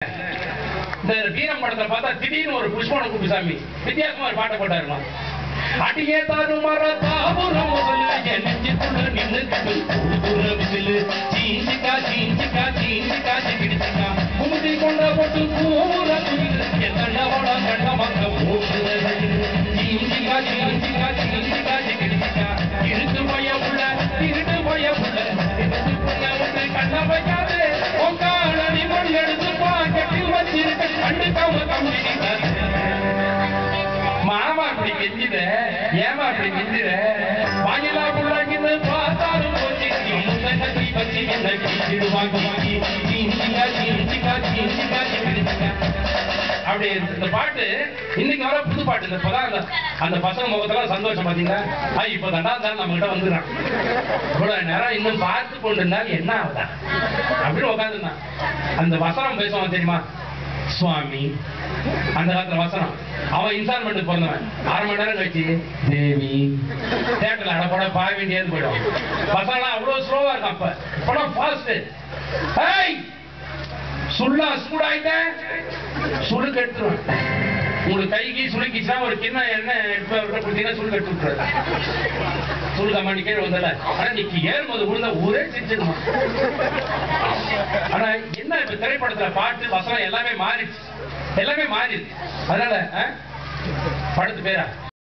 இந்த வீரம் படத்தை பார்த்தா திடீர்னு ஒரு புஷ்பன குப்புசாமி வித்தியாசமா ஒரு பாட்டை போட்டாருமா. அடியே தாறுமாற தாபுரம் முதல்ல நெஞ்சுக்குள்ள நின்னுக்கிட்டு ஊதுற விசிலு சீஞ்சிக்கா சீஞ்சிக்கா சீஞ்சிக்கா சிக்கிடுச்சிக்கா குமுதி கொண்ட போட்டு கூற குயிலு எத்தண்டவோட கண்ட மக்க மூக்குற சீஞ்சிக்கா சீஞ்சிக்கா சீஞ்சிக்கா சிக்கிடுச்சிக்கா இருட்டு பய உள்ள இருட்டு பய உள்ள இருட்டு பய உள்ள கண்ண வைக்காது உங்காளி மண் எடுத்து பாக்கெட்டில் வச்சிருக்க கண்டுக்காம கம்பிடிக்காது. மாமா அப்படி கெஞ்சிட ஏமா அப்படி கெஞ்சிட வாயிலா புள்ளாக்கின்னு பார்த்தாலும் போச்சு முட்டை கட்டி வச்சு என்ன கிழிச்சிடுவாங்க அப்படி இந்த பாட்டு இன்னைக்கு வர புது பாட்டு. இந்த இப்பதான் அந்த பசங்க முகத்தெல்லாம் சந்தோஷம் பாத்தீங்கன்னா இப்ப தண்டா தான் நம்ம கிட்ட வந்துடுறான். இவ்வளவு நேரம் இன்னும் பார்த்து கொண்டு இருந்தாலும் என்ன ஆகுதா அப்படின்னு உட்காந்துருந்தான். அந்த வசனம் பேசுவான் தெரியுமா, சுவாமி அந்த காலத்துல வசனம். அவன் இன்ஸ்டால்மெண்ட் பிறந்தவன் 1/2 மணி நேரம் கழிச்சு தேவி தேட்டர்ல அட படம் பார்க்க வேண்டியது போயிடும். வசனம் அவ்வளவு ஸ்லோவா இருக்கும். அப்ப படம் ஃபாஸ்ட். சுள்ளா சூடாயிட்டேன் சுளுக்கு எடுத்துருவேன். உங்களுக்கு கைக்கு சுளுக்கிச்சுன்னா ஒரு கிண்ண எண்ணெய் கொடுத்தீங்கன்னா சுளுக்கு எடுத்து விட்டுறது. சுளுக்க மாட்டி கீழே வந்தல. ஆனா இன்னைக்கு ஏறும்போது விழுந்த ஊரே செஞ்சிருமா. ஆனா என்ன இப்ப திரைப்படத்துல பாட்டு வசனம் எல்லாமே மாறிடுச்சு, எல்லாமே மாறிடுச்சு. அதனால படத்து பேரா